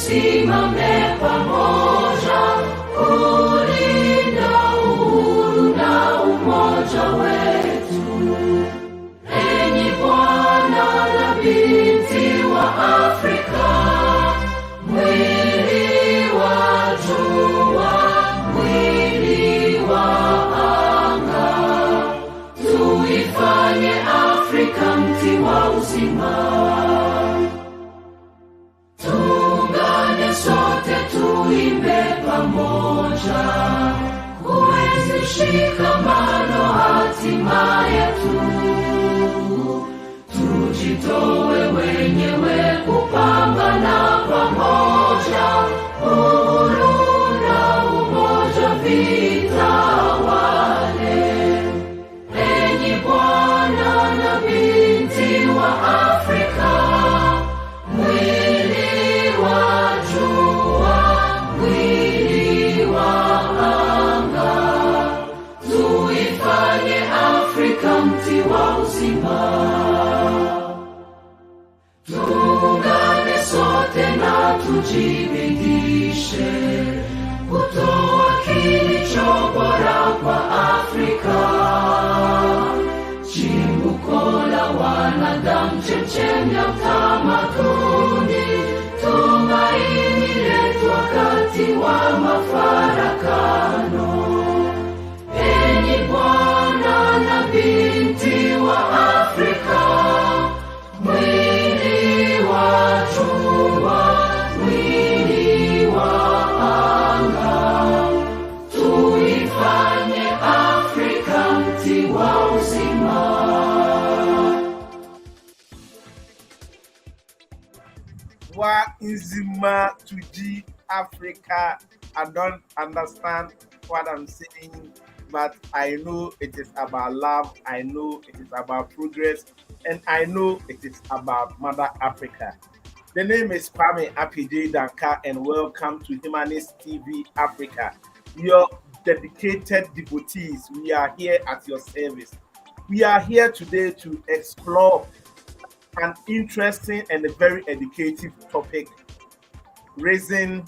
tusimame pamoja kulinda uhuru na umoja wetu. Enyi bwana na binti wa Afrika, mwili wa jua, mwili wa anga, tuifanye Afrika mti wa uzima. Tuungane sote tuimbe pamoja, kuenzi shikamano hatima yetu. Tujitoe wenyewe kupambana pamoja, uhuru na umoja vitawale. Enyi bwana na binti wa Afrika, mwili wa jua, mwili wa anga, tuifanye Afrika mti wa uzima. Tuungane sote na tujibidishe kutoa kilicho bora kwa Afrika, chimbuko la wanadamu, chemchemi ya utamaduni, tumaini letu wakati wa mafarakano. Enyi bwana na binti wa Afrika, mwili wa jua, mwili wa anga, tuifanye Afrika mti wa uzima. Wa Nzima Tuji Africa. I don't understand what I'm saying, but I know it is about love, I know it is about progress, and I know it is about Mother Africa. The name is Kwame Apj Danka, and welcome to Humanist TV Africa. Your dedicated devotees, we are here at your service. We are here today to explore an interesting and a very educative topic: religion,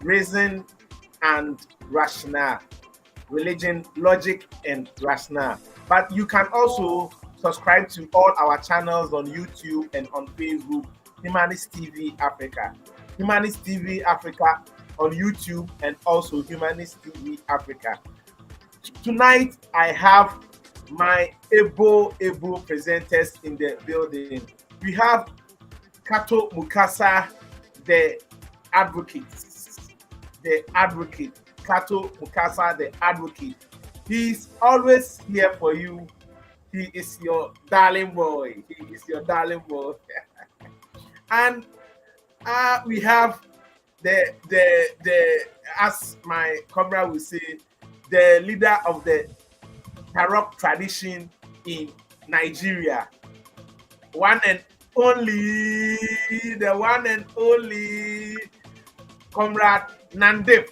reason, and rationale. Religion, logic, and rationale. But you can also subscribe to all our channels on YouTube and on Facebook, Humanist TV Africa. Humanist TV Africa on YouTube and also Humanist TV Africa. Tonight, I have my able presenters in the building. We have KATO Mukasa, the advocate. KATO Mukasa, the advocate. He's always here for you. He is your darling boy. And we have the as my comrade will say, the leader of the Tarok tradition in Nigeria, the one and only comrade Nandip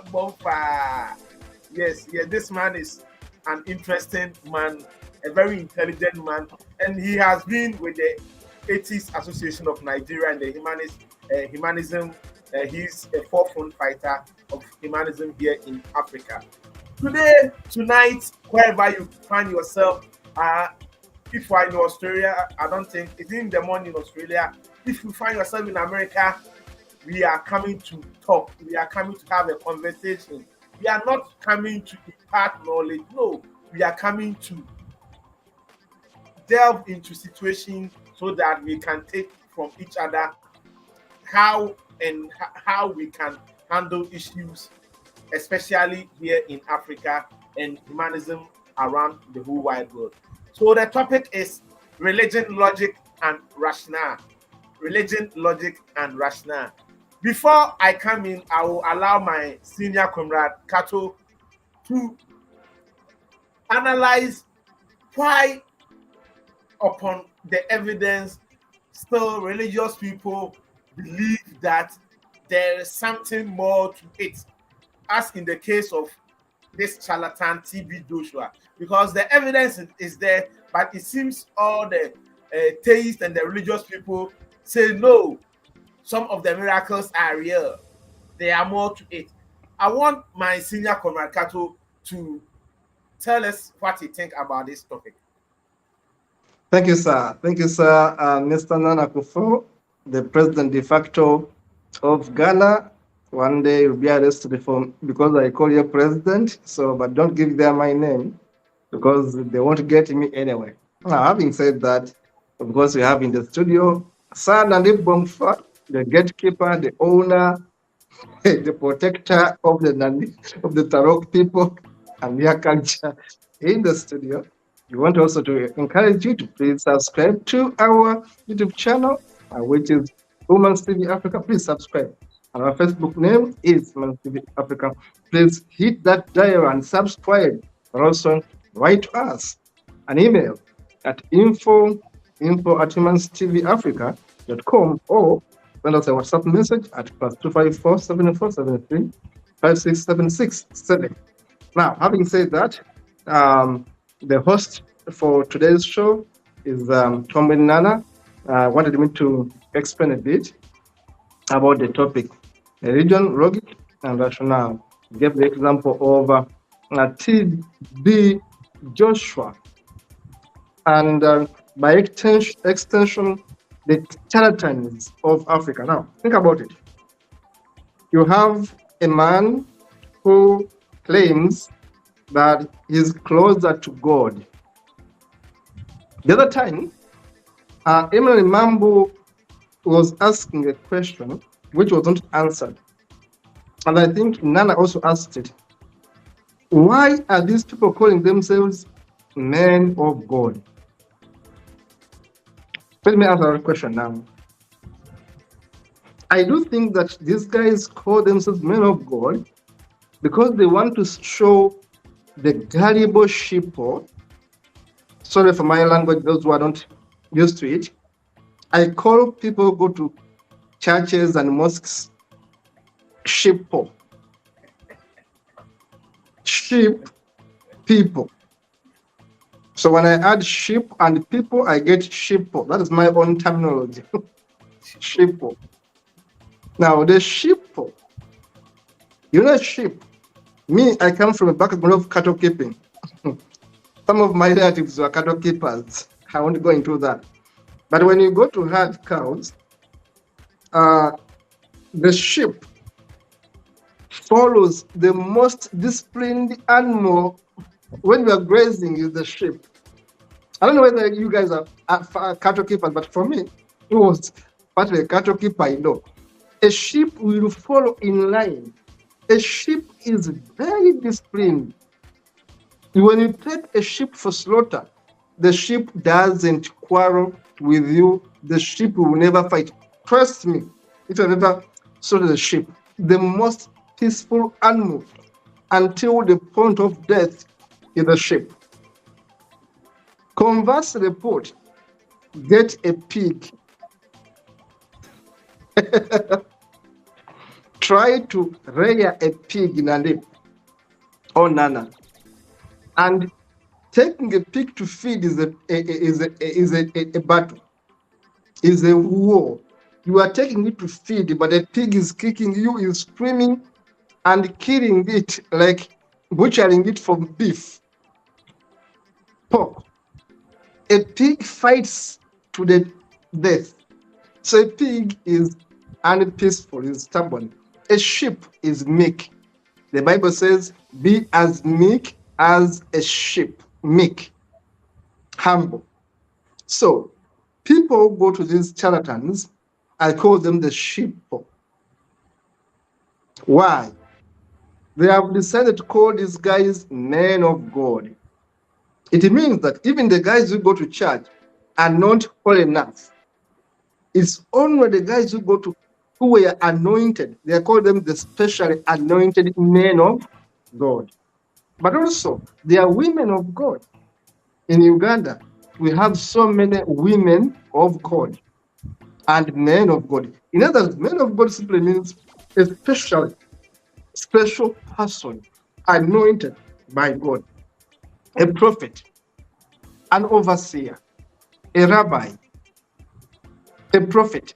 Bofa. Yes, this man is an interesting man, a very intelligent man, and he has been with the Atheist Association of Nigeria and the humanism. He's a forefront fighter of humanism here in Africa. Tonight, wherever you find yourself, if you are in Australia, I don't think it's in the morning in Australia. If you find yourself in America, we are coming to talk. We are coming to have a conversation. We are not coming to impart knowledge. No, we are coming to delve into situations so that we can take from each other how we can handle issues, especially here in Africa and humanism around the whole wide world. So the topic is religion, logic, and rationale. Religion, logic, and rationale. Before I come in, I will allow my senior comrade KATO to analyze why, upon the evidence, still religious people believe that there is something more to it, as in the case of this charlatan TB Joshua, because the evidence is there, but it seems all the theists and the religious people say no, some of the miracles are real. There are more to it. I want my senior Comrade Kato to tell us what he think about this topic. Thank you, sir. Thank you, sir. Mr. Nana Akufo, the president de facto of Ghana. One day you'll be arrested because I call you president. So, but don't give them my name because they won't get me anyway. Now, having said that, of course, we have in the studio Sir Nandip Bongfa, the gatekeeper, the owner, the protector of the Tarok people and their culture in the studio. We want also to encourage you to please subscribe to our YouTube channel, which is Women's TV Africa. Please subscribe. And our Facebook name is Women's TV Africa. Please hit that dial and subscribe. Or also write to us an email at info@women'stvafrica.com or send us a WhatsApp message at +254 7473 56767. Now, having said that, the host for today's show is Tom Nana. Wanted me to explain a bit about the topic, religion, logic, and rationale. Gave the example of T.B. Joshua, and by extension, the charlatans of Africa. Now, think about it. You have a man who claims that he's closer to God. The other time, Emily Mambo was asking a question which wasn't answered. And I think Nana also asked it. Why are these people calling themselves men of God? Let me answer that question now. I do think that these guys call themselves men of God because they want to show the gullible sheeple. Sorry for my language, those who are not used to it. I call people who go to churches and mosques sheeple. Sheep people. So when I add sheep and people, I get sheeple. That is my own terminology. Sheeple. Now the sheeple, you know, sheep. Me, I come from a background of cattle keeping. Some of my relatives were cattle keepers. I won't go into that. But when you go to herd cows, the sheep follows the most disciplined animal when we are grazing is the sheep. I don't know whether you guys are cattle keepers, but for me, it was partly a cattle keeper I know. A sheep will follow in line. A sheep is very disciplined. When you take a sheep for slaughter, the sheep doesn't quarrel with you. The sheep will never fight. Trust me, if you've ever slaughtered a sheep, the most peaceful animal until the point of death is the sheep. Converse report, get a pig. Try to rear a pig in a lip or Nana. And taking a pig to feed is a battle, is a war. You are taking it to feed, but a pig is kicking you, is screaming and killing it, like butchering it for beef, pork. A pig fights to the death. So a pig is unpeaceful, is stubborn. A sheep is meek. The Bible says, be as meek as a sheep. Meek, humble. So people go to these charlatans. I call them the sheep. Why? They have decided to call these guys men of God. It means that even the guys who go to church are not holy enough. It's only the guys who were anointed. They call them the specially anointed men of God. But also, they are women of God. In Uganda, we have so many women of God and men of God. In other words, men of God simply means a special person anointed by God, a prophet, an overseer, a rabbi, a prophet,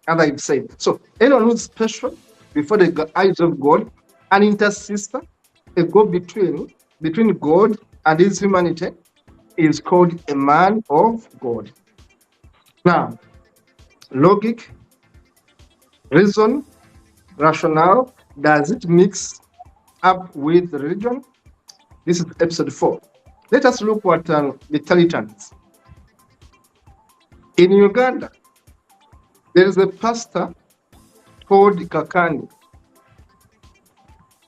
as I've said. So anyone who's special before the eyes of God, an intercessor, a go-between God and his humanity, is called a man of God. Now, logic, reason, rationale, does it mix up with religion? This is episode 4. Let us look at the Talitans. In Uganda, there is a pastor called Kakande.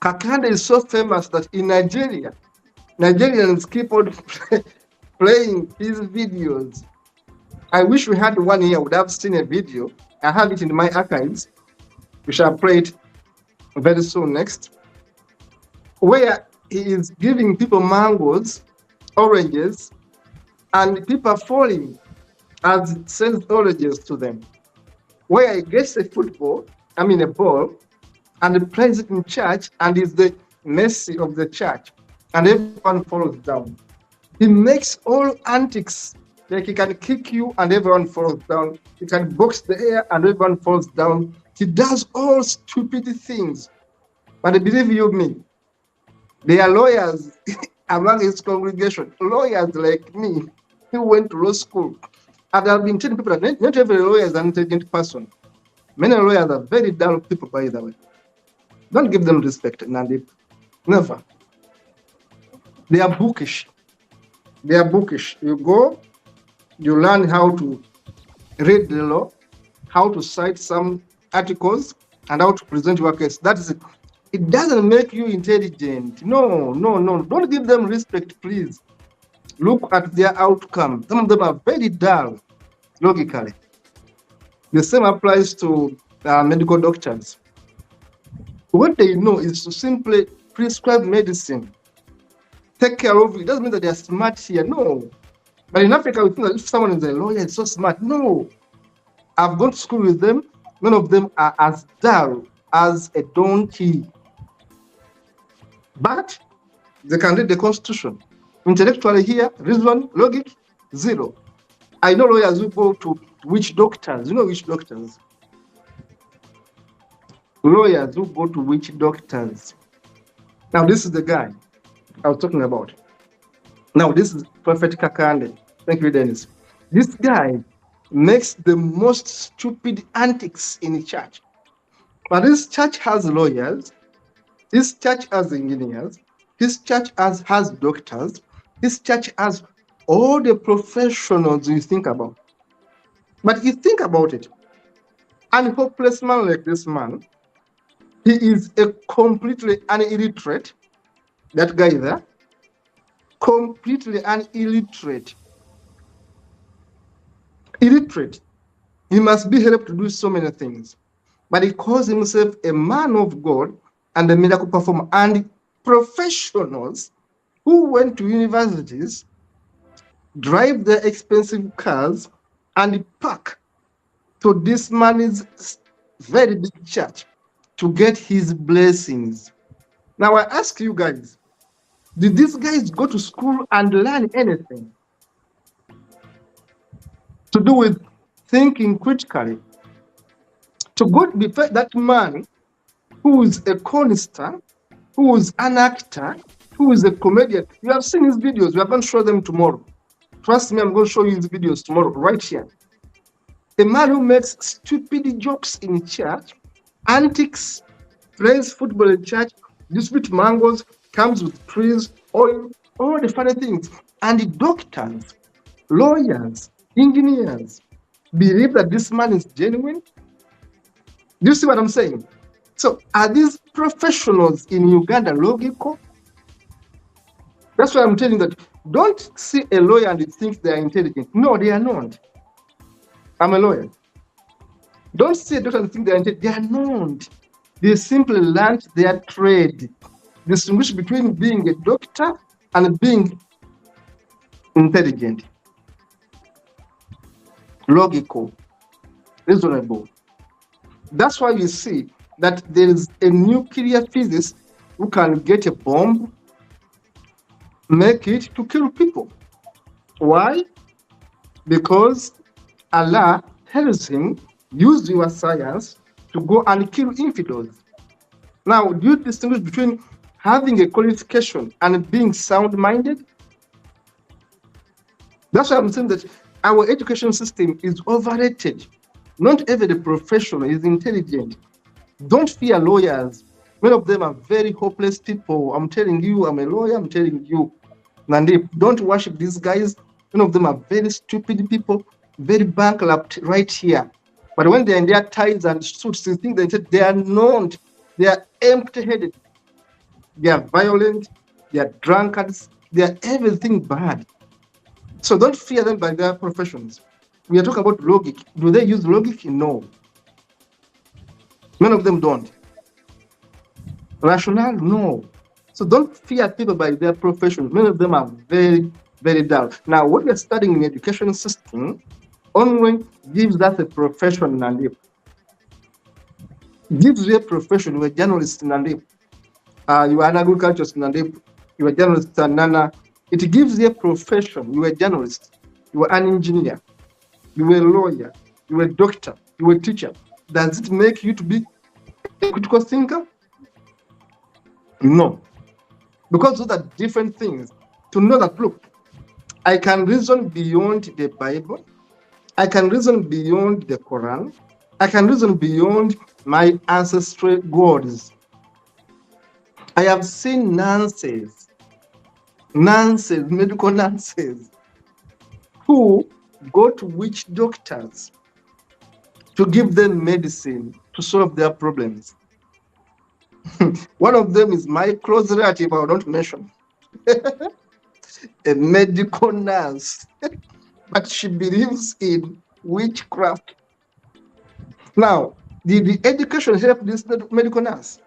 Kakande is so famous that in Nigeria, Nigerians keep on playing his videos. I wish we had one here. I would have seen a video. I have it in my archives. We shall play it very soon next, where he is giving people mangoes, oranges, and people are falling as he sends oranges to them. Where he gets a ball, and he plays it in church, and is the mercy of the church, and everyone falls down. He makes all antics, like he can kick you and everyone falls down. He can box the air and everyone falls down. He does all stupid things. But believe you me, there are lawyers among his congregation, lawyers like me, who went to law school. And I've been telling people that not every lawyer is an intelligent person. Many lawyers are very dull people, by the way. Don't give them respect, Nandi. Never. They are bookish. They are bookish. You go, you learn how to read the law, how to cite some articles, and how to present your case. That is it. It doesn't make you intelligent. No. Don't give them respect, please. Look at their outcome. Some of them are very dull, logically. The same applies to medical doctors. What they know is to simply prescribe medicine, take care of it. It doesn't mean that they are smart here. No. But in Africa, we think that if someone is a lawyer, it's so smart. No. I've gone to school with them. None of them are as dull as a donkey. But they can read the Constitution. Intellectually here, reason, logic, zero. I know lawyers who go to witch doctors. You know witch doctors? Lawyers who go to witch doctors. Now, this is the guy I was talking about. Now, this is Prophet Kakande. Thank you, Dennis. This guy makes the most stupid antics in the church. But this church has lawyers. This church has engineers. This church has doctors. This church has all the professionals you think about. But you think about it, an hopeless man like this man, he is a completely an illiterate. That guy there, completely an illiterate. Illiterate. He must be helped to do so many things. But he calls himself a man of God and a miracle performer. And professionals who went to universities, drive their expensive cars, and park to this man's very big church to get his blessings. Now I ask you guys, did these guys go to school and learn anything to do with thinking critically? To go to be that man who is a chorister, who is an actor, who is a comedian. You have seen his videos. We are going to show them tomorrow. Trust me, I'm going to show you his videos tomorrow, right here. A man who makes stupid jokes in church, antics, plays football in church, distributes mangoes, comes with trees, oil, all the funny things. And the doctors, lawyers, engineers believe that this man is genuine. Do you see what I'm saying? So are these professionals in Uganda logical? That's why I'm telling you that don't see a lawyer and think they are intelligent. No, they are not. I'm a lawyer. Don't see a doctor and think they are intelligent. They are not. They simply learned their trade. Distinguish between being a doctor and being intelligent, logical, reasonable. That's why you see that there is a nuclear physicist who can get a bomb, make it to kill people. Why? Because Allah tells him, use your science to go and kill infidels. Now, do you distinguish between having a qualification and being sound-minded? That's why I'm saying that our education system is overrated. Not every professional is intelligent. Don't fear lawyers. Many of them are very hopeless people. I'm telling you, I'm a lawyer, I'm telling you. Nandip, don't worship these guys. Many of them are very stupid people, very bankrupt right here. But when they're in their ties and suits, they think they are not. They are empty-headed. They are violent. They are drunkards. They are everything bad. So don't fear them by their professions. We are talking about logic. Do they use logic? No. Many of them don't. Rationale? No. So don't fear people by their profession. Many of them are very, very dull. Now, what we're studying in the education system only gives us a profession, and it gives you a profession. You're a journalist, and you are an agriculturist, and you are a journalist, and it gives you a profession. You are a journalist. You are an engineer. You are a lawyer. You are a doctor. You are a teacher. Does it make you to be a critical thinker? No. Because those are different things. To know that, look, I can reason beyond the Bible. I can reason beyond the Quran. I can reason beyond my ancestral gods. I have seen nonsense, medical nonsense, who go to witch doctors to give them medicine to solve their problems. One of them is my close relative, I don't mention, a medical nurse, but she believes in witchcraft. Now, did the education help this medical nurse?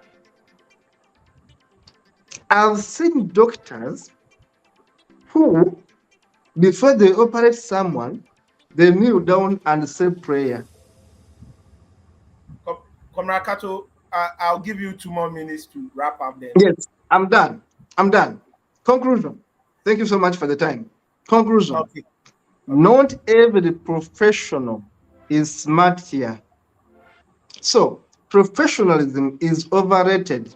I've seen doctors who, before they operate someone, they kneel down and say prayer. Comrade Kato, I'll give you 2 more minutes to wrap up then. Yes, I'm done. Conclusion. Thank you so much for the time. Conclusion. Okay. Not every professional is smart here. So, professionalism is overrated.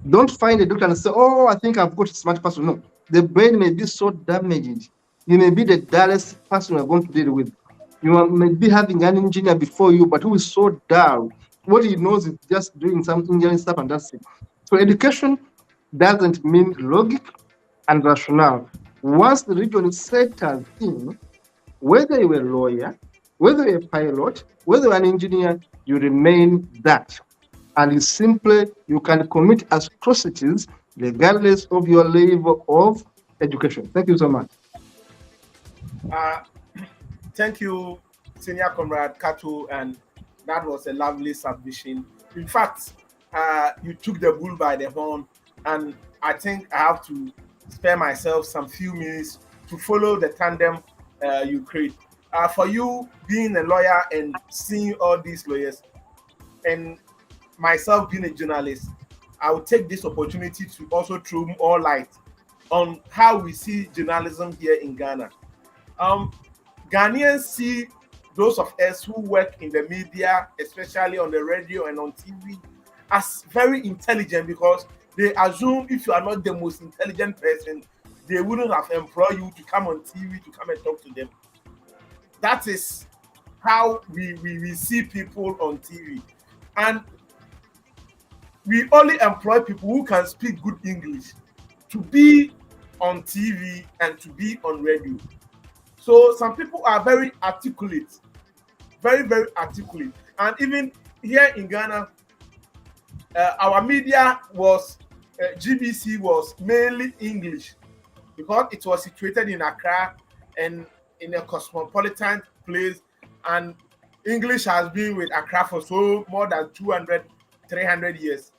Don't find a doctor and say, oh, I think I've got a smart person. No, the brain may be so damaged. You may be the dullest person you're going to deal with. You may be having an engineer before you, but who is so dull. What he knows is just doing some engineering stuff, and that's it. So education doesn't mean logic and rationale. Once the region settles in, whether you're a lawyer, whether you're a pilot, whether you're an engineer, you remain that. And you can commit atrocities regardless of your level of education. Thank you so much. Thank you, Senior Comrade Kato, and that was a lovely submission. In fact, you took the bull by the horn, and I think I have to spare myself some few minutes to follow the tandem you create. For you being a lawyer and seeing all these lawyers, and myself being a journalist, I will take this opportunity to also throw more light on how we see journalism here in Ghana. Ghanaians see those of us who work in the media, especially on the radio and on TV, as very intelligent, because they assume if you are not the most intelligent person, they wouldn't have employed you to come on TV to come and talk to them. That is how we see people on TV. And we only employ people who can speak good English to be on TV and to be on radio. So some people are very articulate, very, very articulate. And even here in Ghana, our media was, GBC was mainly English, because it was situated in Accra and in a cosmopolitan place. And English has been with Accra for so more than 200, 300 years.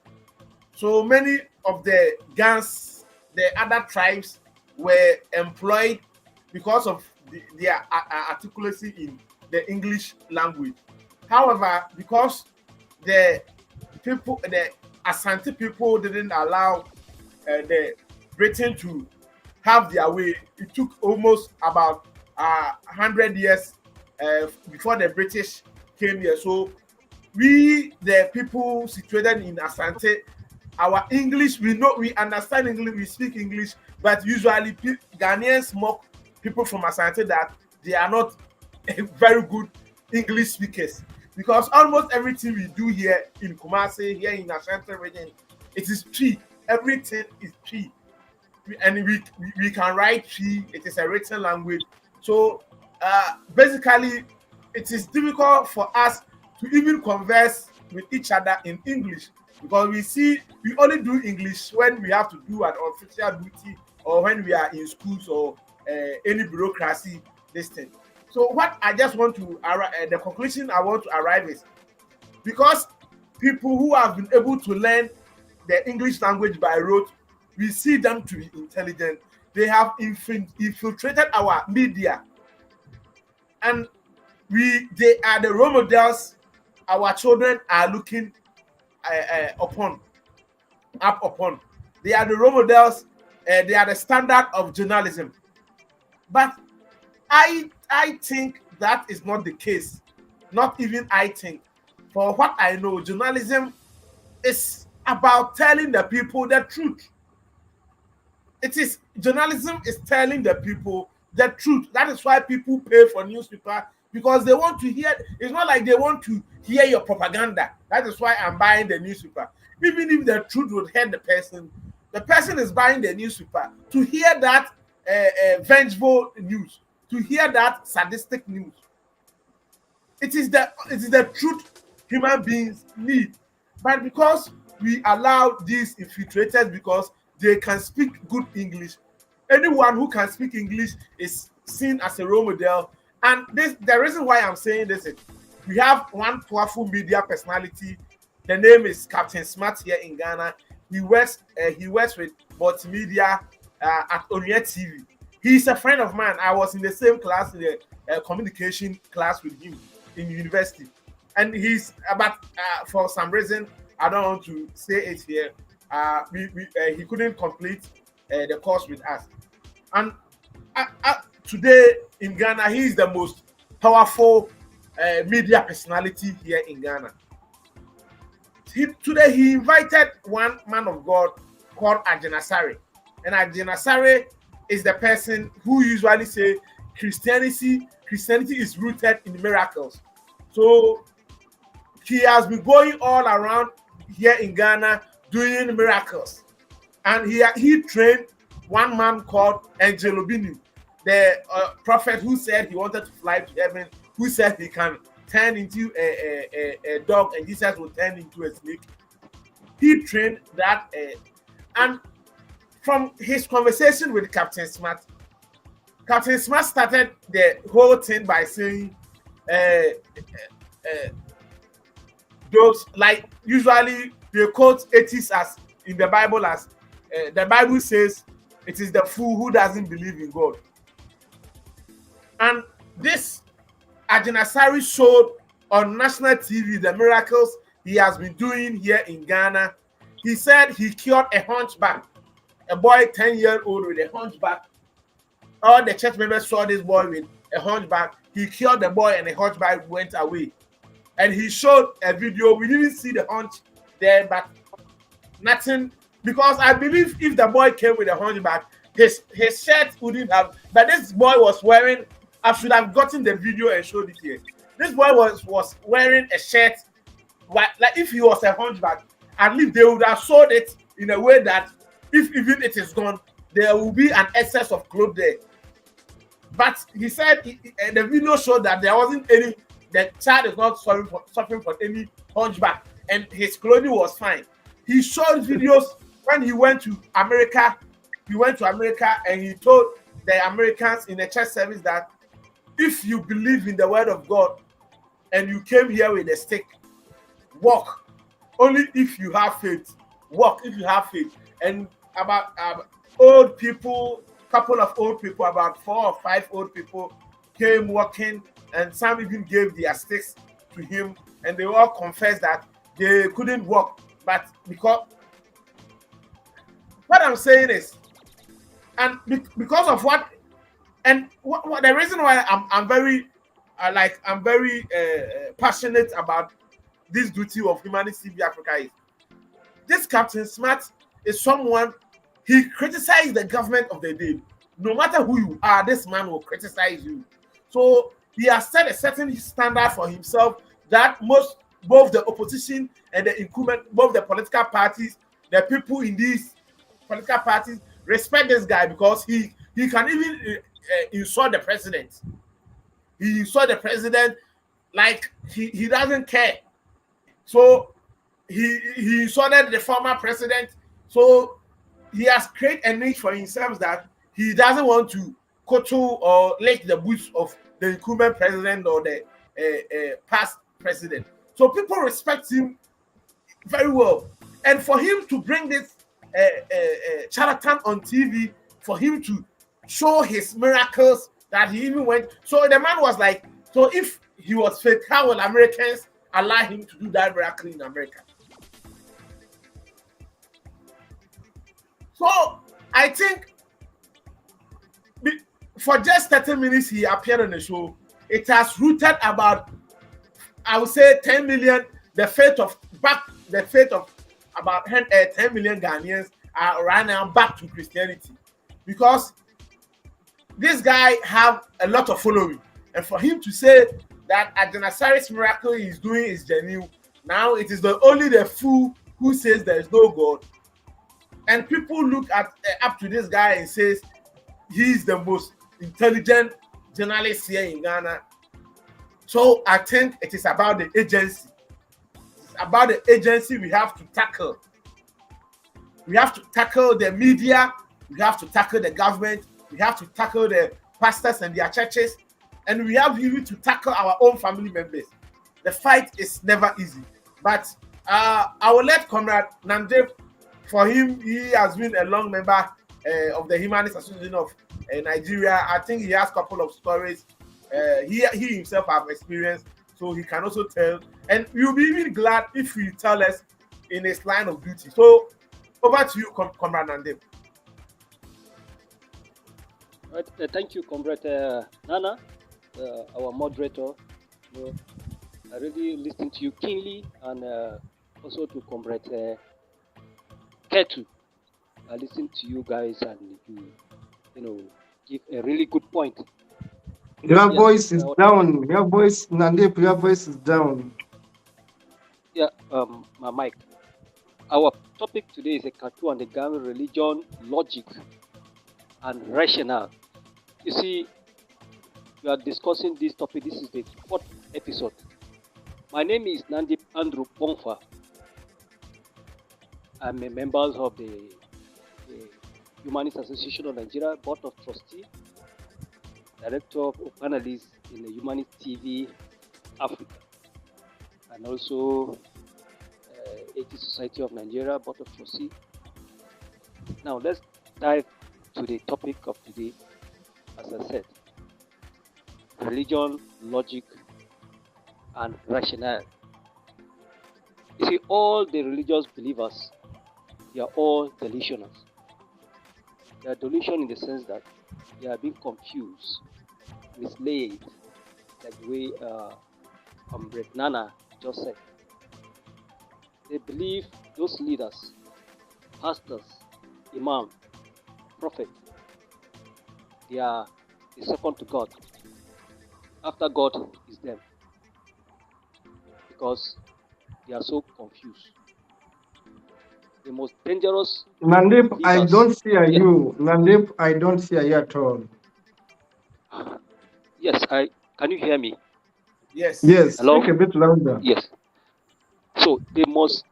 So many of the Gans, the other tribes, were employed because of their articulacy in the English language. However, because the people, the Asante people, didn't allow the Britain to have their way, it took almost about 100 years before the British came here. So we, the people situated in Asante, our English, we understand English, we speak English, but usually Ghanaians mock people from Asante that they are not very good English speakers, because almost everything we do here in Kumasi, here in Asante region, it is tree. Everything is tree, and we can write tree. It is a written language. So basically, it is difficult for us to even converse with each other in English, because we only do English when we have to do an official duty, or when we are in schools, or any bureaucracy, this thing. So what I just want to the conclusion I want to arrive is, because people who have been able to learn the English language by rote, we see them to be intelligent. They have infiltrated our media, and they are the role models our children are looking up upon. They are the role models. They are the standard of journalism. But I think that is not the case. Not even I think. For what I know, journalism is about telling the people the truth. Journalism is telling the people the truth. That is why people pay for newspaper, because they want to hear. It's not like they want to hear your propaganda. That is why I'm buying the newspaper. Even if the truth would hurt the person is buying the newspaper to hear that vengeful news, to hear that sadistic news. It is the truth human beings need. But because we allow these infiltrators, because they can speak good English, anyone who can speak English is seen as a role model. And the reason why I'm saying this is, we have one powerful media personality. The name is Captain Smart here in Ghana. He works with multimedia at Orient TV. He's a friend of mine. I was in the same class, in the communication class with him in university. And but for some reason, I don't want to say it here. He couldn't complete the course with us. And today in Ghana, he is the most powerful media personality here in Ghana. Today he invited one man of God called Ajenasare. And Ajenasare is the person who usually say Christianity is rooted in miracles. So he has been going all around here in Ghana doing miracles. And he trained one man called Angelo Binu, the prophet who said he wanted to fly to heaven, who said he can turn into a dog and Jesus will turn into a snake. He trained that. And from his conversation with Captain Smart started the whole thing by saying those, like, usually they quote atheists as in the Bible as the Bible says it is the fool who doesn't believe in God. And this Ajenasare showed on national TV the miracles he has been doing here in Ghana. He said he cured a hunchback, a boy 10-year-old with a hunchback. All the church members saw this boy with a hunchback. He cured the boy and the hunchback went away. And he showed a video. We didn't see the hunch there, but nothing. Because I believe if the boy came with a hunchback, his shirt wouldn't have. But this boy was wearing. I should have gotten the video and showed it here. This boy was wearing a shirt. Like if he was a hunchback, at least they would have sold it in a way that if even it is gone, there will be an excess of clothes there. But he said the video showed that there wasn't any. The child is not suffering from any hunchback, and his clothing was fine. He showed videos when he went to America. He went to America and he told the Americans in the church service that if you believe in the word of God and you came here with a stick, walk. Only if you have faith. Walk if you have faith. And about old people, couple of old people, about 4 or 5 old people came walking, and some even gave their sticks to him, and they all confessed that they couldn't walk. But because what I'm saying is, and because of what, and what the reason why I'm very I'm very passionate about this duty of Humanist TV Africa is this Captain Smart is someone, he criticized the government of the day. No matter who you are, this man will criticize you. So he has set a certain standard for himself that both the opposition and the incumbent, both the political parties, the people in these political parties respect this guy because he can even insult the president. He insult the president like he doesn't care. So he insulted the former president. So he has created a niche for himself that he doesn't want to koto or lick the boots of the incumbent president or the past president. So people respect him very well. And for him to bring this charlatan on TV, for him to show his miracles that he even went. So the man was like, so if he was fake, how will Americans allow him to do that miracle in America? So I think for just 30 minutes he appeared on the show, it has rooted about, I would say, 10 million, the fate of about 10 million Ghanaians are right now back to Christianity. Because this guy have a lot of following. And for him to say that Adenasari's miracle he is doing is genuine, now it is only the fool who says there is no God. And people look at up to this guy and says he's the most intelligent journalist here in Ghana. So I think it is about the agency. It's about the agency we have to tackle. We have to tackle the media. We have to tackle the government. We have to tackle the pastors and their churches. And we have even to tackle our own family members. The fight is never easy. But I will let Comrade Nande. For him, he has been a long member of the Humanist Association of Nigeria. I think he has a couple of stories he himself have experienced, so he can also tell. And we'll be even glad if you tell us in his line of duty. So over to you, Comrade Nande. Right, thank you, Comrade Nana, our moderator. I really listened to you keenly, and also to Comrade KATO. I listened to you guys, and you give a really good point. Your voice is down. Your voice, Nandip, your voice is down. Yeah, my mic. Our topic today is a KATO and the gang, religion, logic, and rationale. You see, we are discussing this topic. This is the 4th episode. My name is Nandip Andrew Bongfa. I'm a member of the Humanist Association of Nigeria, Board of Trustee, Director of Panelists in the Humanist TV Africa, and also Atheist Society of Nigeria, Board of Trustee. Now let's dive to the topic of today. As I said, religion, logic, and rationale. You see, all the religious believers, they are all delusional. They are delusional in the sense that they are being confused, misled, like the way Comrade Nana just said. They believe those leaders, pastors, imam, prophet, they are the second to God. After God is them. Because they are so confused. The most dangerous. Nandip, leaders, I don't hear you. Nandip, I don't hear you at all. Yes, can you hear me? Yes. Yes, hello? Speak a bit louder. Yes. So the most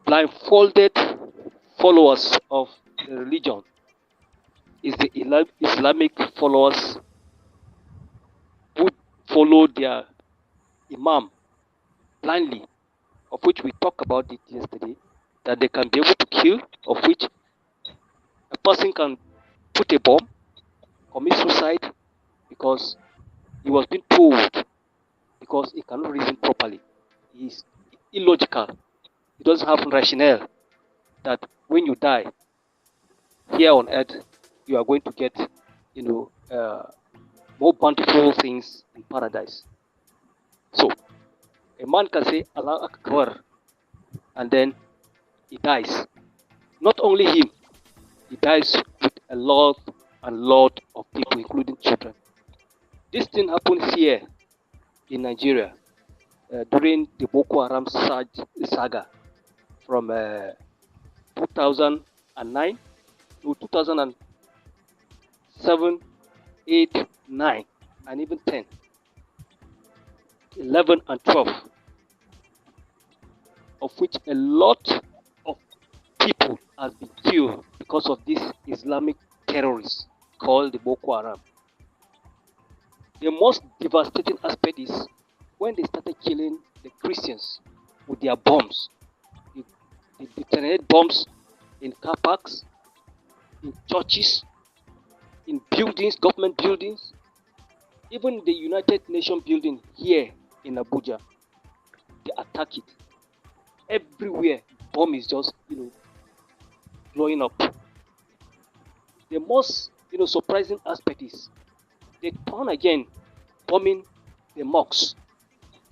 blindfolded followers of the religion is the Islamic followers who follow their imam blindly, of which we talked about it yesterday, that they can be able to kill, of which a person can put a bomb, commit suicide, because he was being told, because he cannot reason properly. He is illogical. He doesn't have rationale that when you die here on earth, you are going to get, more bountiful things in paradise. So a man can say Allah Akbar and then he dies. Not only him, he dies with a lot and lot of people, including children. This thing happens here in Nigeria during the Boko Haram saga from 2009 to 2007, 8, 9, and even 10, 11, and 12, of which a lot of people have been killed because of these Islamic terrorists called the Boko Haram. The most devastating aspect is when they started killing the Christians with their bombs. They detonate bombs in car parks, in churches, in buildings, government buildings, even the United Nations building here in Abuja. They attack it. Everywhere, bomb is just, blowing up. The most, surprising aspect is they turn again bombing the mosques,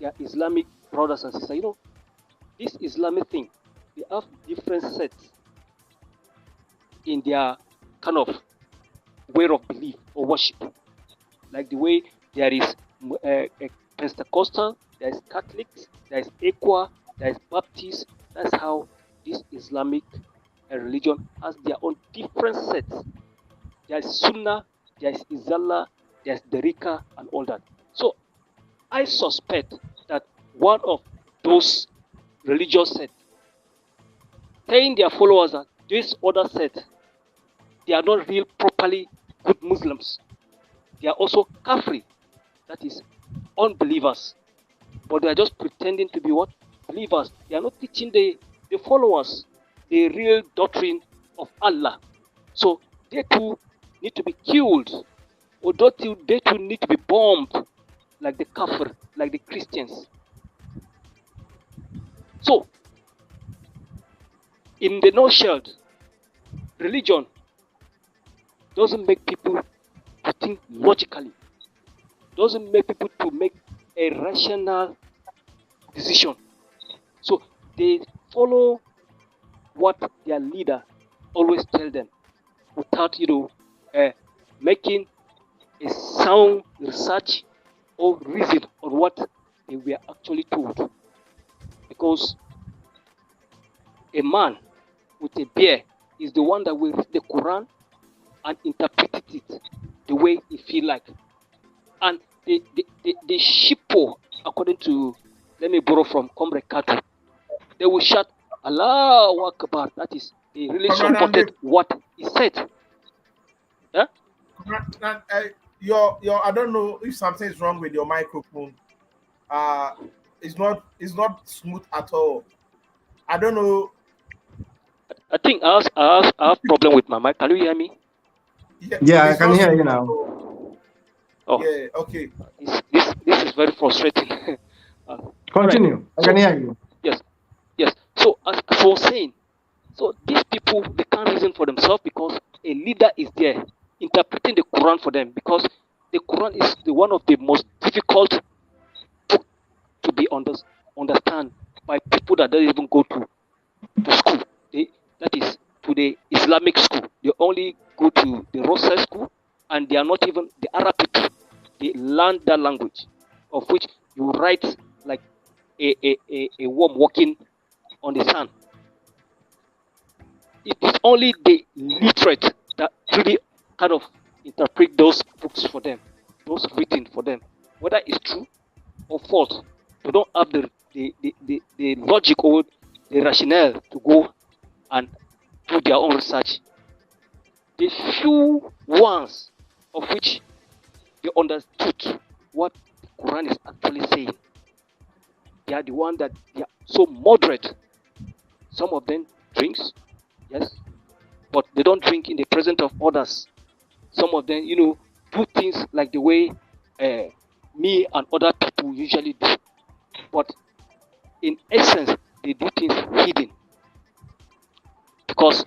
their Islamic brothers and sisters. This Islamic thing, they have different sets in their kind of way of belief or worship. Like the way there is a Pentecostal, there is Catholics, there is Equa, there is Baptist. That's how this Islamic religion has their own different sets. There is Sunnah, there is Izala, there is Derika, and all that. So I suspect that one of those religious sets telling their followers that this other set, they are not real properly good Muslims. They are also kafri, that is unbelievers. But they are just pretending to be what? Believers. They are not teaching the followers the real doctrine of Allah. So they too need to be killed, or they too need to be bombed like the kafir, like the Christians. So, in the nutshell, religion doesn't make people to think logically, doesn't make people to make a rational decision. So they follow what their leader always tell them without making a sound research or reason on what they were actually told. Because a man with a beard is the one that will read the Quran and interpret it the way he feel like. And the shippo, according to, let me borrow from Comrade KATO, they will shout Allahu Akbar. That is, they really supported what he said. Yeah? I don't know if something is wrong with your microphone. It's not smooth at all. I don't know. I think I have problem with my mic. Can you hear me? Yeah, I can hear you now. Oh, yeah, okay. This is very frustrating. Continue. Right. I can hear you. Yes. So as I was saying, so these people, they can't reason for themselves because a leader is there interpreting the Quran for them, because the Quran is one of the most difficult book to be understand by people that don't even go to school. That is, to the Islamic school. They only go to the Rosa school, and they are not even the Arab people. They learn that language, of which you write like a worm walking on the sand. It is only the literate that really kind of interpret those books for them, those written for them, whether it's true or false. They don't have the logic or the rationale to go and do their own research. The few ones of which they understood what the Quran is actually saying, they are the ones that they are so moderate. Some of them drinks, yes, but they don't drink in the presence of others. Some of them, do things like the way me and other people usually do. But in essence, they do things hidden. Because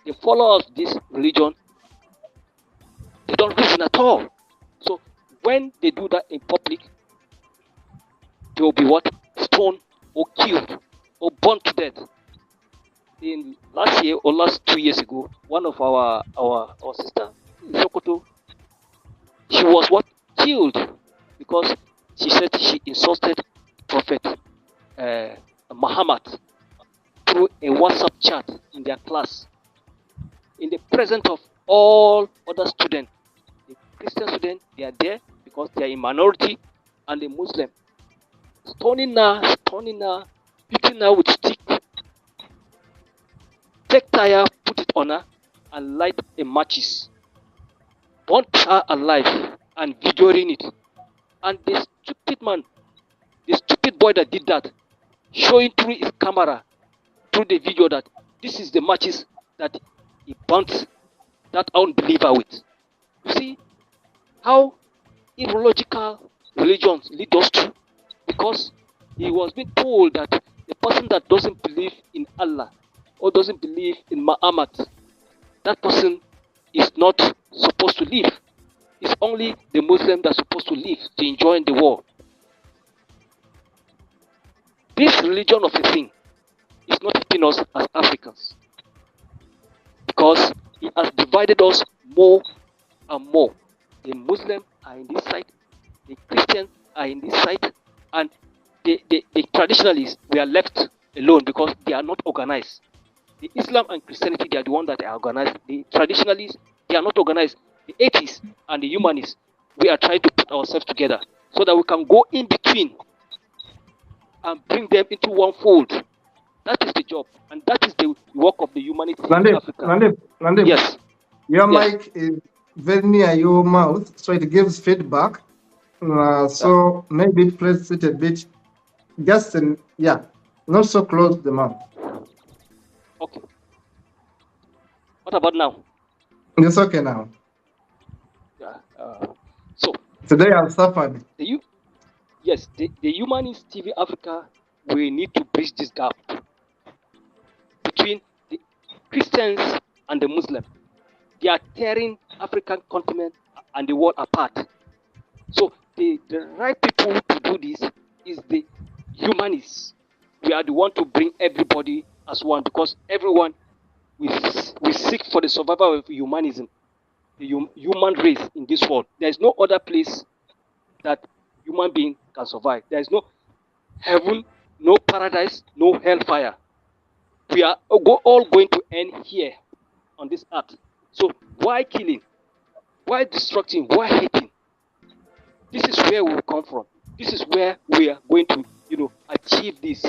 the followers of this religion, they don't reason at all. So when they do that in public, they will be what? Stoned or killed or burnt to death. In last year or last 2 years ago, one of our sister in Sokoto, she was what? Killed because she said she insulted Prophet Muhammad through a WhatsApp chat in their class in the presence of all other students. The Christian students, they are there because they are in minority, and the Muslim. Stoning her, beating her with stick, take tire, put it on her, and light a matches. Burnt her alive and videoing it. And the stupid man, the stupid boy that did that, showing through his camera, through the video, that this is the matches that he burnt that unbeliever with. You see how illogical religions lead us to, because he was being told that the person that doesn't believe in Allah or doesn't believe in Muhammad, that person is not supposed to live. It's only the Muslim that's supposed to live, to enjoy the world. This religion of a thing is not helping us as Africans, because it has divided us more and more. The Muslims are in this side, the Christians are in this side, and the traditionalists, we are left alone because they are not organized. The Islam and Christianity, they are the ones that are organized. The traditionalists, they are not organized. The atheists and the humanists, we are trying to put ourselves together so that we can go in between and bring them into one fold. That is the job, and that is the work of the humanity in Africa. Nandip, Yes. Your Yes. mic is very near your mouth, so it gives feedback. So maybe press it a bit, just in, not so close to the mouth. Okay. What about now? It's okay now. Yeah. So Today I've suffered. the Humanist TV Africa, we need to bridge this gap between the Christians and the Muslims. They are tearing African continent and the world apart. So the right people to do this is the humanists. We are the one to bring everybody as one, because everyone we seek for the survival of humanism, the human race in this world. There is no other place that human being can survive. There is no heaven, no paradise, no hellfire. We are all going to end here on this earth. So why killing? Why destructing? Why hating? This is where we will come from. This is where we are going to, achieve this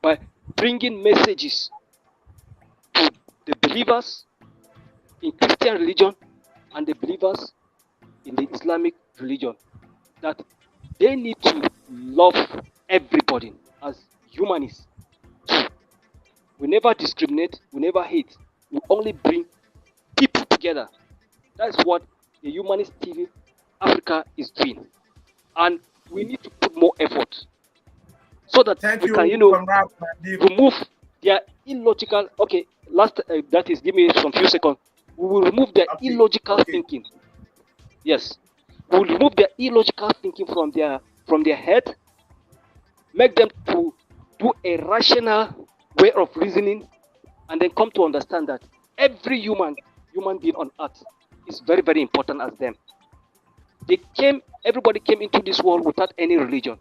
by bringing messages to the believers in Christian religion and the believers in the Islamic religion, that they need to love everybody as humanists. We never discriminate, we never hate, we only bring people together. That's what the Humanist TV Africa is doing. And we need to put more effort so that we can, remove their illogical, that is, give me some few seconds. We will remove their illogical thinking. Yes. We will remove their illogical thinking from their head, make them to do a rational way of reasoning, and then come to understand that every human being on earth is very, very important as them. Everybody came into this world without any religion.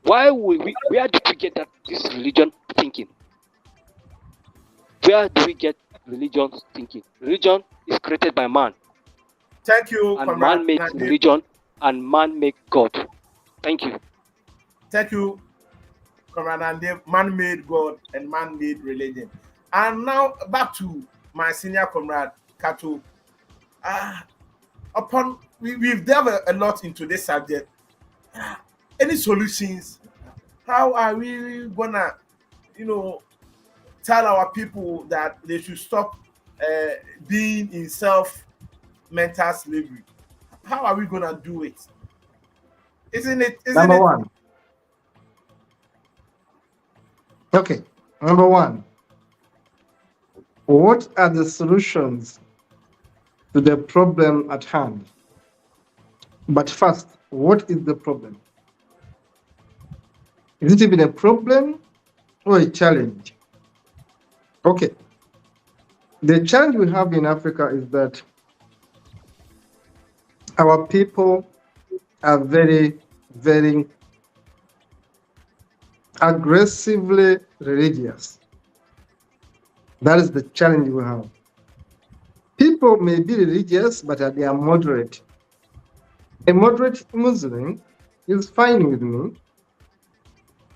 Where did we get this religion thinking? Where do we get religion thinking? Religion is created by man. Thank you, and man made religion, and man made God. Thank you. Thank you, Comrade Nandip. Man made God and man made religion. And now back to my senior comrade Kato. We've delved a lot into this subject. Any solutions? How are we gonna, tell our people that they should stop being in mental slavery? How are we gonna do it? Number one. Okay. Number one. What are the solutions to the problem at hand? But first, what is the problem? Is it even a problem or a challenge? Okay. The challenge we have in Africa is that our people are very, very aggressively religious. That is the challenge we have. People may be religious, but they are moderate. A moderate Muslim is fine with me.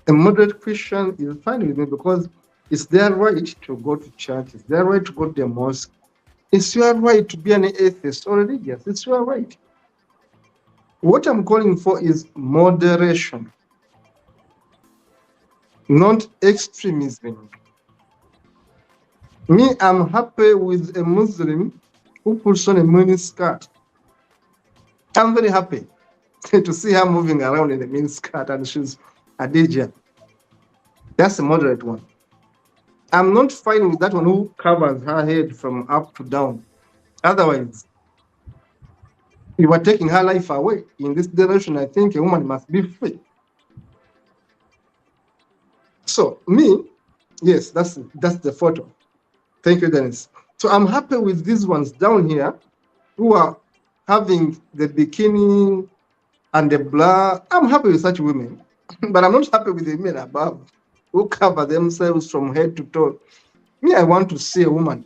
A moderate Christian is fine with me because it's their right to go to church, it's their right to go to the mosque. It's your right to be an atheist or religious. It's your right. What I'm calling for is moderation, not extremism. Me, I'm happy with a Muslim who puts on a mini skirt. I'm very happy to see her moving around in a mini skirt and she's a DJ. That's a moderate one. I'm not fine with that one who covers her head from up to down. Otherwise, you are taking her life away. In this direction, I think a woman must be free. So me, yes, that's the photo. Thank you, Dennis. So I'm happy with these ones down here who are having the bikini and the bra. I'm happy with such women, but I'm not happy with the men above who cover themselves from head to toe. Me, I want to see a woman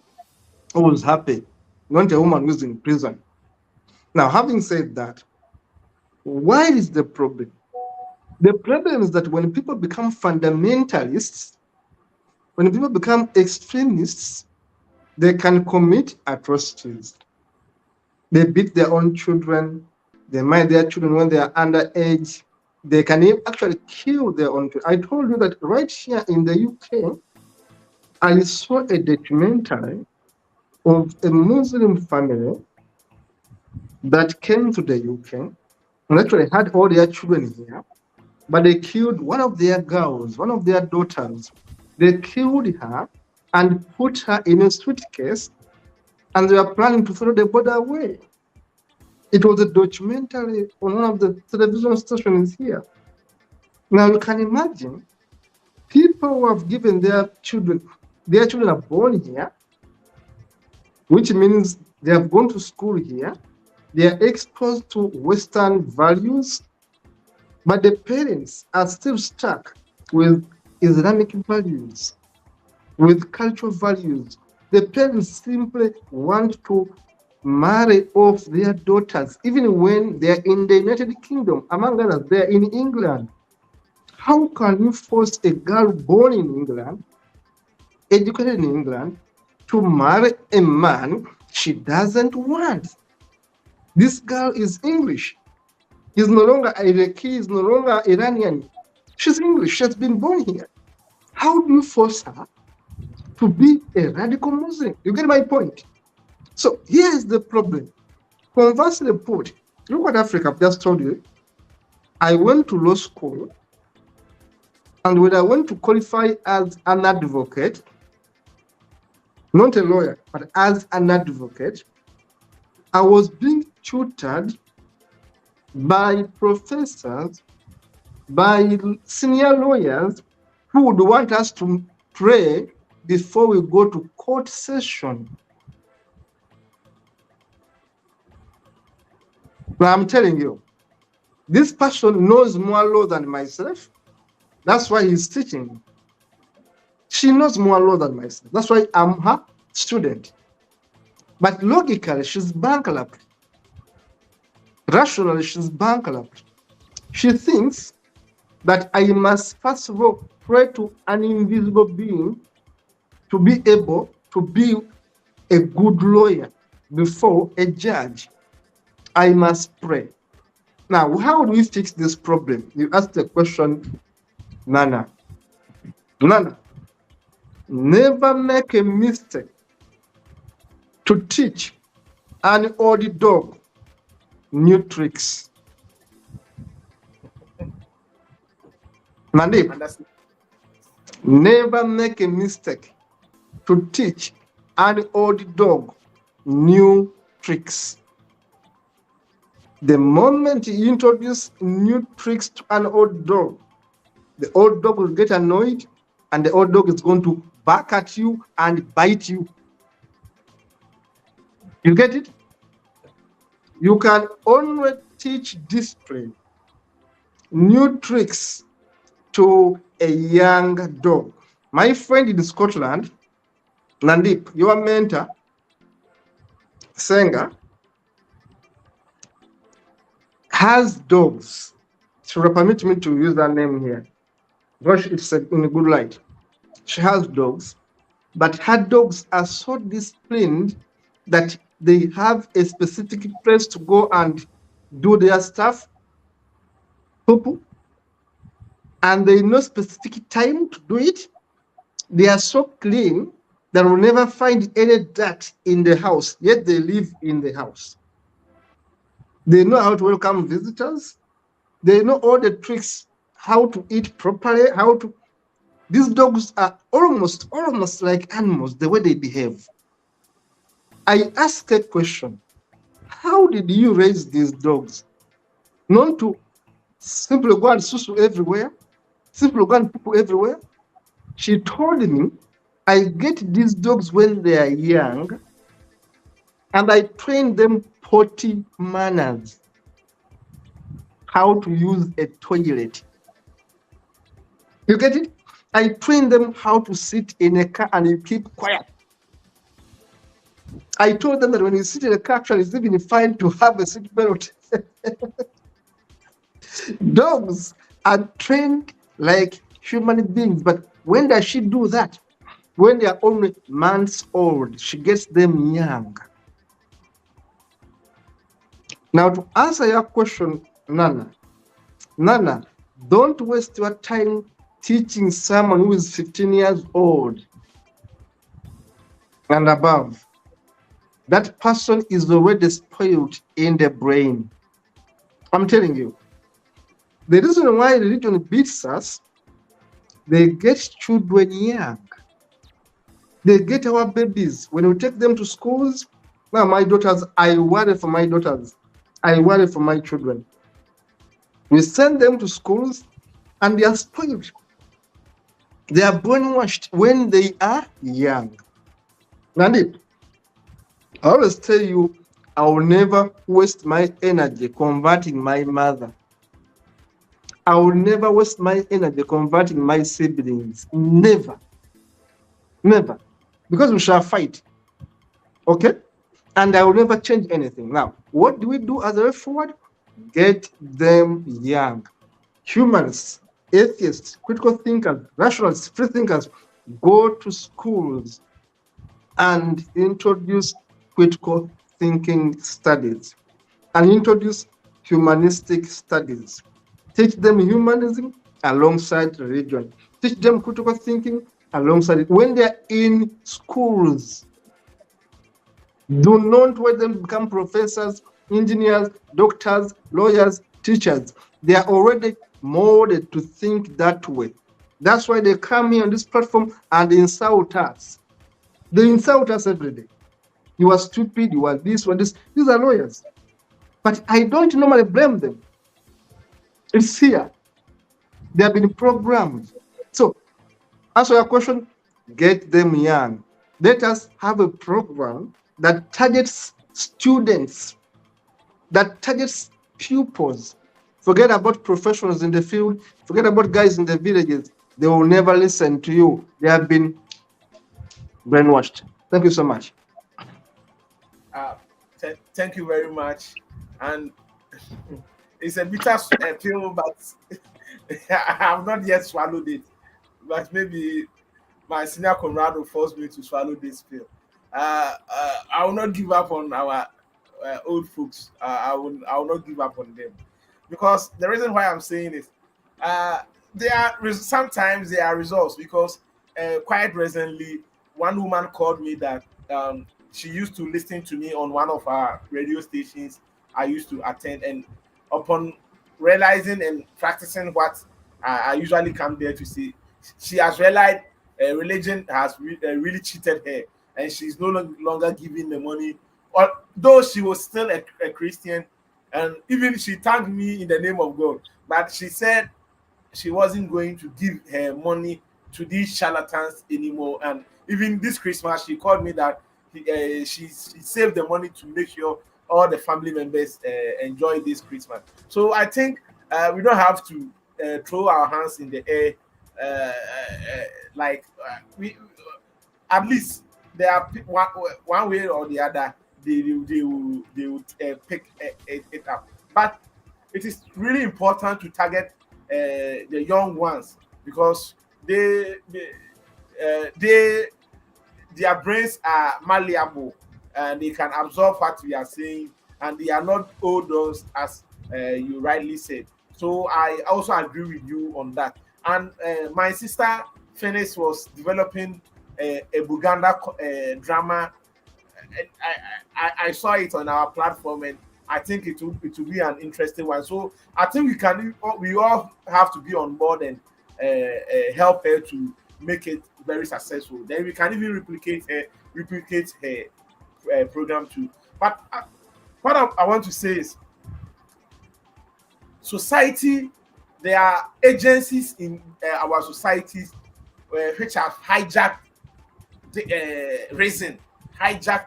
who is happy, not a woman who's in prison. Now, having said that, why is the problem? The problem is that when people become fundamentalists, when people become extremists, they can commit atrocities. They beat their own children, they mind their children when they are underage, they can actually kill their own children. I told you that right here in the UK, I saw a documentary of a Muslim family that came to the UK and actually had all their children here, but they killed one of their girls, one of their daughters. They killed her and put her in a suitcase, and they were planning to throw the body away. It was a documentary on one of the television stations here. Now you can imagine people who have given their children are born here, which means they have gone to school here, they are exposed to Western values, but the parents are still stuck with Islamic values, with cultural values. The parents simply want to marry off their daughters, even when they're in the United Kingdom, among others, they're in England. How can you force a girl born in England, educated in England, to marry a man she doesn't want? This girl is English. He's no longer Iraqi, he's no longer Iranian. She's English, she has been born here. How do you force her to be a radical Muslim? You get my point? So here is the problem. Conversely put, look what Africa, I've just told you. I went to law school, and when I went to qualify as an advocate, not a lawyer, but as an advocate, I was being tutored by professors, by senior lawyers who would want us to pray before we go to court session. Now I'm telling you, this person knows more law than myself. That's why he's teaching. She knows more law than myself. That's why I'm her student. But logically, she's bankrupt. Rationally, she's bankrupt. She thinks that I must first of all pray to an invisible being to be able to be a good lawyer before a judge. I must pray. Now, how do we fix this problem? You asked the question, Nana. Nana, never make a mistake to teach an old dog new tricks. Mandip, never make a mistake to teach an old dog new tricks. The moment you introduce new tricks to an old dog, the old dog will get annoyed and the old dog is going to bark at you and bite you. You get it? You can only teach discipline, new tricks to a young dog. My friend in Scotland, Nandip, your mentor, Senga, has dogs. She will permit me to use that name here because it's in a good light. She has dogs, but her dogs are so disciplined that they have a specific place to go and do their stuff, poo, and they know specific time to do it. They are so clean that will never find any dirt in the house, yet they live in the house. They know how to welcome visitors. They know all the tricks, how to eat properly, how to. These dogs are almost like animals, the way they behave. I ask a question. How did you raise these dogs? Not to simply go and susu everywhere, simply go and poo everywhere. She told me, I get these dogs when they are young and I train them potty manners, how to use a toilet. You get it? I train them how to sit in a car and you keep quiet. I told them that when you sit in a car, actually, it's even fine to have a seatbelt. Dogs are trained like human beings, but when does she do that? When they are only months old, she gets them young. Now, to answer your question, Nana, don't waste your time teaching someone who is 15 years old and above. That person is already spoiled in the brain. I'm telling you. The reason why religion beats us, they get children young. They get our babies. When we take them to schools, now my daughters, I worry for my daughters. I worry for my children. We send them to schools and they are spoiled. They are brainwashed when they are young. Nandip, I always tell you, I will never waste my energy converting my mother. I will never waste my energy converting my siblings. Never. Never. Because we shall fight. Okay? And I will never change anything. Now, what do we do as a way forward? Get them young. Humans, atheists, critical thinkers, rationalists, free thinkers, go to schools and introduce critical thinking studies and introduce humanistic studies. Teach them humanism alongside religion. Teach them critical thinking alongside it. When they're in schools, do not let them become professors, engineers, doctors, lawyers, teachers. They are already molded to think that way. That's why they come here on this platform and insult us. They insult us every day. You are stupid, you are this, you are this. These are lawyers. But I don't normally blame them. It's here. They have been programmed. So, answer your question, get them young. Let us have a program that targets students, that targets pupils. Forget about professionals in the field, forget about guys in the villages. They will never listen to you. They have been brainwashed. Thank you so much. Uh, Thank you very much. And it's a bitter pill, but I have not yet swallowed it. But maybe my senior comrade will force me to swallow this pill. I will not give up on our old folks. I will not give up on them, because the reason why I'm saying is, uh, sometimes there are results. Because quite recently, one woman called me that she used to listen to me on one of our radio stations I used to attend, and upon realizing and practicing what I usually come there to see, she has realized religion has really cheated her, and she's no longer giving the money. Although she was still a Christian, And even she thanked me in the name of God, but she said she wasn't going to give her money to these charlatans anymore. And even this Christmas, she called me that she saved the money to make sure all the family members enjoy this Christmas. So I think we don't have to throw our hands in the air, like we at least there are one way or the other they will pick it up. But it is really important to target the young ones because they their brains are malleable and they can absorb what we are saying, and they are not old ones as you rightly said. So I also agree with you on that. And my sister Phoenix was developing a Buganda drama. I saw it on our platform, and I think it will be an interesting one. So I think we all have to be on board and help her to make it very successful. Then we can even replicate her program too. But what I want to say is society. There are agencies in our societies which have hijacked the reason, hijack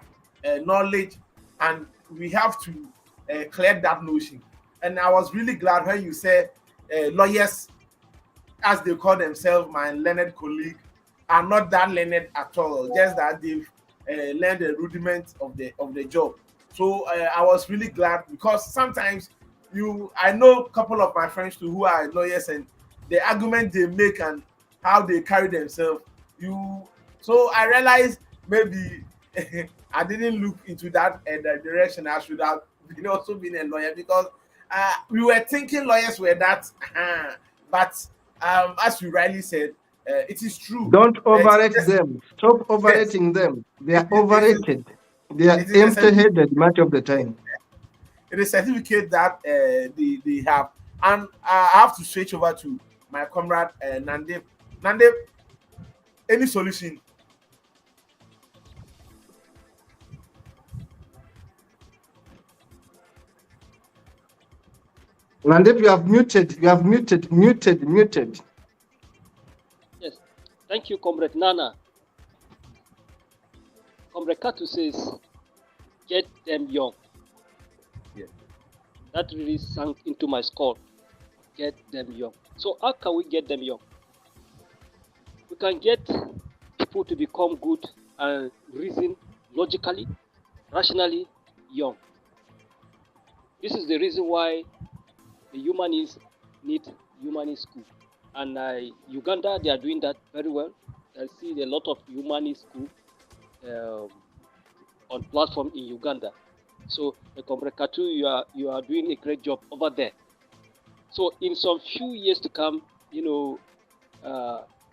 knowledge, and we have to clear that notion. And I was really glad when you said lawyers, as they call themselves, my learned colleague, are not that learned at all. Just that they've learned the rudiments of the job. So I was really glad because sometimes I know a couple of my friends too who are lawyers, and the argument they make and how they carry themselves. You so I realized maybe I didn't look into that direction. I should have been also been a lawyer because we were thinking lawyers were that, but as you rightly said, it is true. Don't It's overrate just, them. Stop yes, overrating them. They it, are it, it, is, overrated. They are it is a empty-headed much of the time. it is a certificate that they have. And I have to switch over to my comrade Nande. Nande, any solution? And if you have muted, muted. Yes. Thank you, Comrade Nana. Comrade KATO says, get them young. Yeah. That really sank into my skull. Get them young. So how can we get them young? We can get people to become good and reason logically, rationally young. This is the reason why the humanists need humanist school. And Uganda, they are doing that very well. I see a lot of humanist school on platform in Uganda. So, Comrade KATO, you are doing a great job over there. So, in some few years to come, the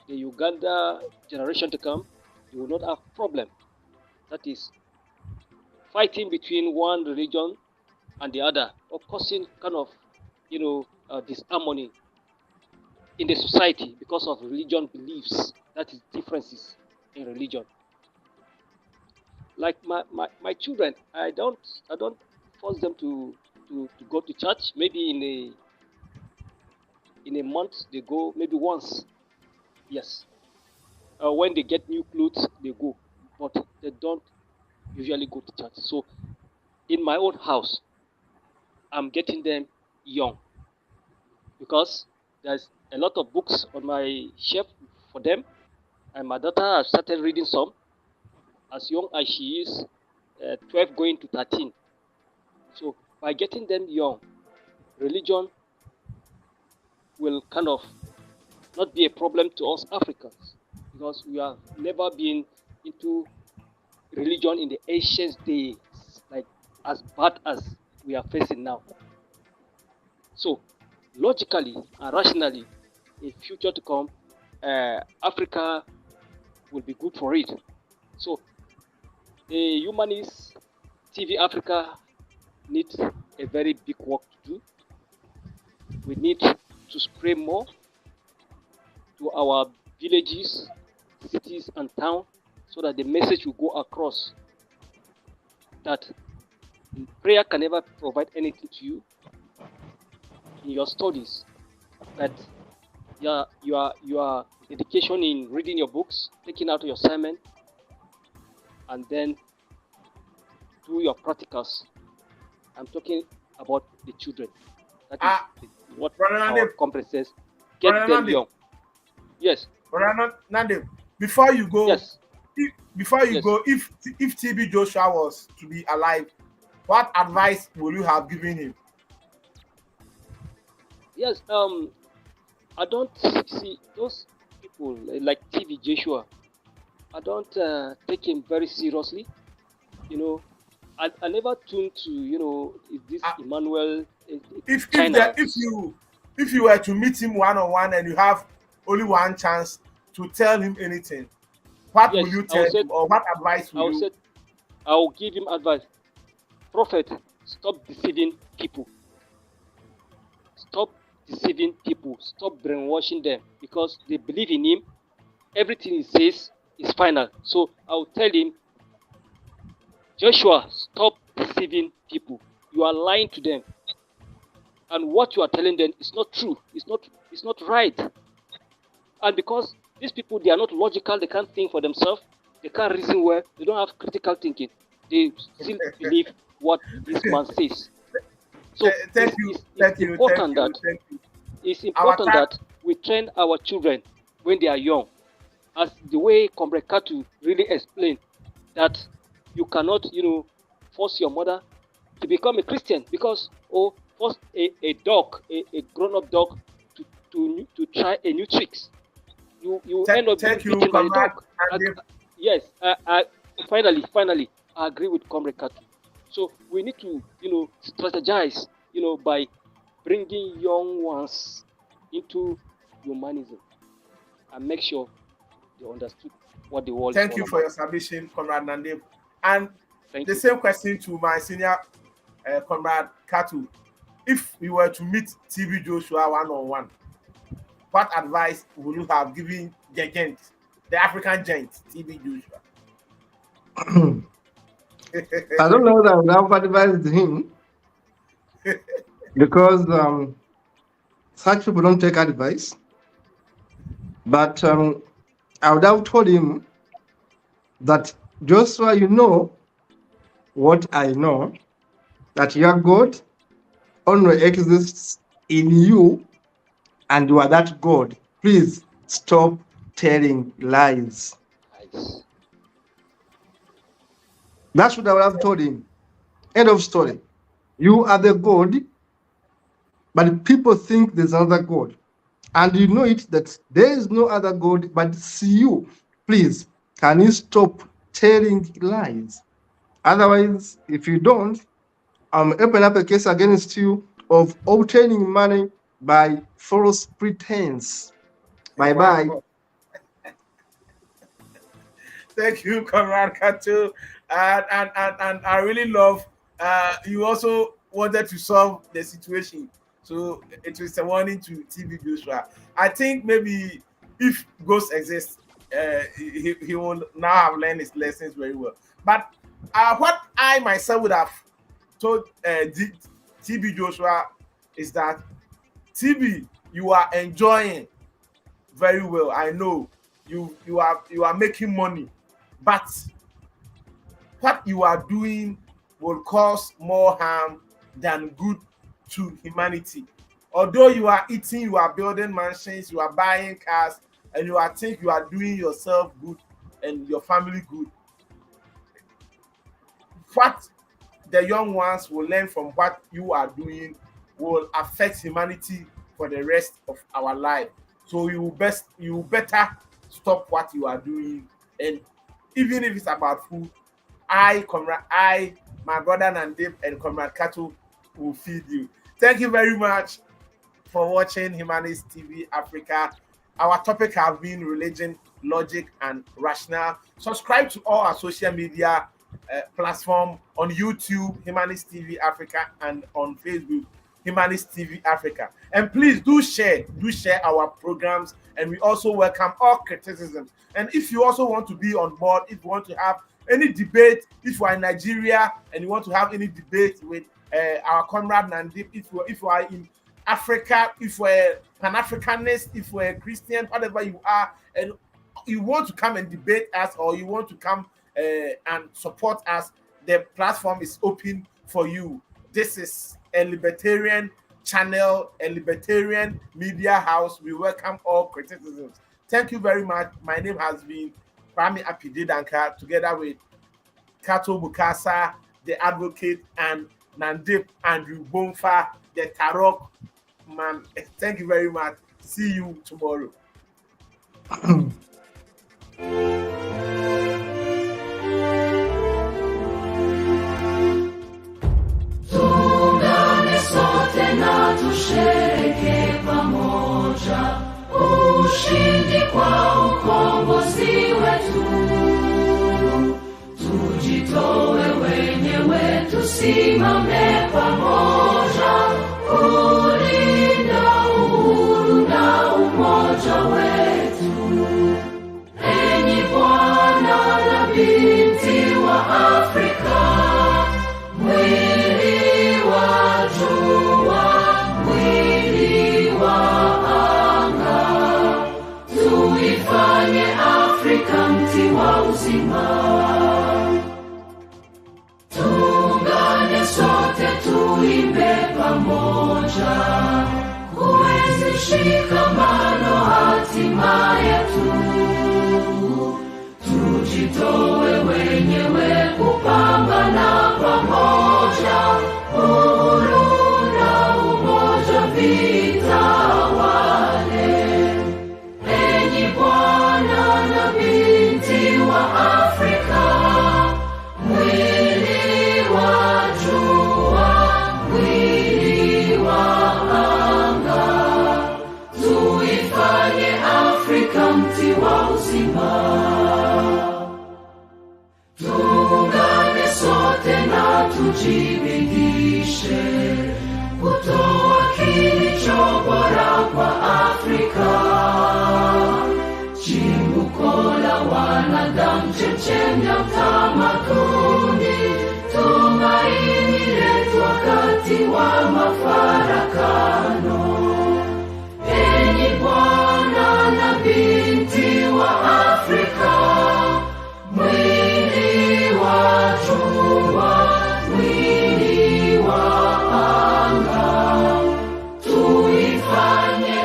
Uganda generation to come, you will not have problem. That is fighting between one religion and the other, or causing kind of, disharmony in the society because of religion beliefs. That is differences in religion. Like my children, I don't force them to go to church. Maybe in a month they go maybe once. Yes. When they get new clothes, they go, but they don't usually go to church. So in my own house, I'm getting them young because there's a lot of books on my shelf for them, and my daughter has started reading some as young as she is, 12 going to 13. So by getting them young, religion will kind of not be a problem to us Africans because we have never been into religion in the ancient days, like as bad as we are facing now. So logically and rationally, in future to come, Africa will be good for it. So the humanist TV Africa needs a very big work to do. We need to spray more to our villages, cities, and towns so that the message will go across that Prayer can never provide anything to you in your studies, but your dedication in reading your books, taking out your sermon, and then do your practicals. I'm talking about the children. That is what Brother our Nande, conference says. Get Brother them Nande, young. Yes, Brother Nande, before you go, yes, before you yes, go, if TB Joshua was to be alive, what advice will you have given him? yes. I don't see those people like TV Joshua. I don't take him very seriously. You know, I never tuned to is this Uh, Emmanuel if China. that if you were to meet him one on one and you have only one chance to tell him anything, what will Yes, you tell him or what advice I will will you? say I will give him advice. Prophet, stop deceiving people. Stop deceiving people. Stop brainwashing them because they believe in him. Everything he says is final. So I will tell him, Joshua, stop deceiving people. You are lying to them, and what you are telling them is not true. It's not right. And because these people, they are not logical, they can't think for themselves, they can't reason well, they don't have critical thinking. They still believe what this man says. So Thank you, it's thank important that you, thank you. it's Our important time. that we train our children when they are young, as the way Comrade Katu really explained that you cannot, force your mother to become a Christian because or force a dog, a grown-up dog to try a new tricks. You end up being Thank you, beaten by the comrade. dog. And Yes, finally, I agree with Comrade Katu. So we need to, strategize, by bringing young ones into humanism and make sure they understood what the world is thank all you for about. your submission, Comrade Nandib. And Thank the you. same question to my senior Comrade Katu. If we were to meet TB Joshua one on one, what advice would you have given the giant, the African giant, TB Joshua? I don't know that I would have advised him because such people don't take advice. But I would have told him that Joshua, you know what I know, that your God only exists in you and you are that God. Please stop telling lies. Nice. That's what I would have told him. End of story. You are the God, but people think there's another God. And you know it that there is no other God but it's you. Please, can you stop telling lies? Otherwise, if you don't, I'm open up a case against you of obtaining money by false pretense. Bye bye. Wow. Thank you, Comrade Kato. And I really love you also wanted to solve the situation. So it was a warning to TV Joshua. I think maybe if ghosts exist, he will now have learned his lessons very well. But what I myself would have told TB Joshua is that TB, you are enjoying very well. I know you are making money, but what you are doing will cause more harm than good to humanity. Although you are eating, you are building mansions, you are buying cars, and you are think you are doing yourself good and your family good. What the young ones will learn from what you are doing will affect humanity for the rest of our life. So you better stop what you are doing, and even if it's about food, my brother Nandip and Comrade Kato will feed you. Thank you very much for watching Humanist TV Africa. Our topic has been religion, logic, and rationale. Subscribe to all our social media platform on YouTube, Humanist TV Africa, and on Facebook, Humanist TV Africa. And please do share our programs, and we also welcome all criticisms. And if you also want to be on board, if you want to have any debate, if you are in Nigeria and you want to have any debate with our comrade Nandip, if you are in Africa, if you're Pan-Africanist, if you're a Christian, whatever you are, and you want to come and debate us, or you want to come and support us, the platform is open for you. This is a libertarian channel, a libertarian media house. We welcome all criticisms. Thank you very much. My name has been Kwame Apididanka, together with Kato Bukasa, the advocate, and Nandip Andrew Bonfa, the Tarok man. Thank you very much. See you tomorrow. Tuungane sote na tushereke pamoja ushindi kwa ukombozi wetu. Tujitoe wenyewe, tusimame pamoja kulinda uhuru na umoja wetu. Enyi bwana na binti wa Afrika, mwili wa jua, mwili wa anga, tuifanye Afrika mti wa uzima. Tuungane sote, tuimbe pamoja, kuenzi shikamano hatima yetu. Tujitoe wenyewe kupambana pamoja, uhuru na umoja vitawale. Enyi bwana na binti wa Afrika, mwili wa jua, mwili wa anga, tuifanye Afrika mti wa uzima. Tuungane sote na tujibidishe kutoa kilicho bora kwa Afrika. Chimbuko la wanadamu, chemchemi ya utamaduni, tumaini letu wakati wa mafaraka.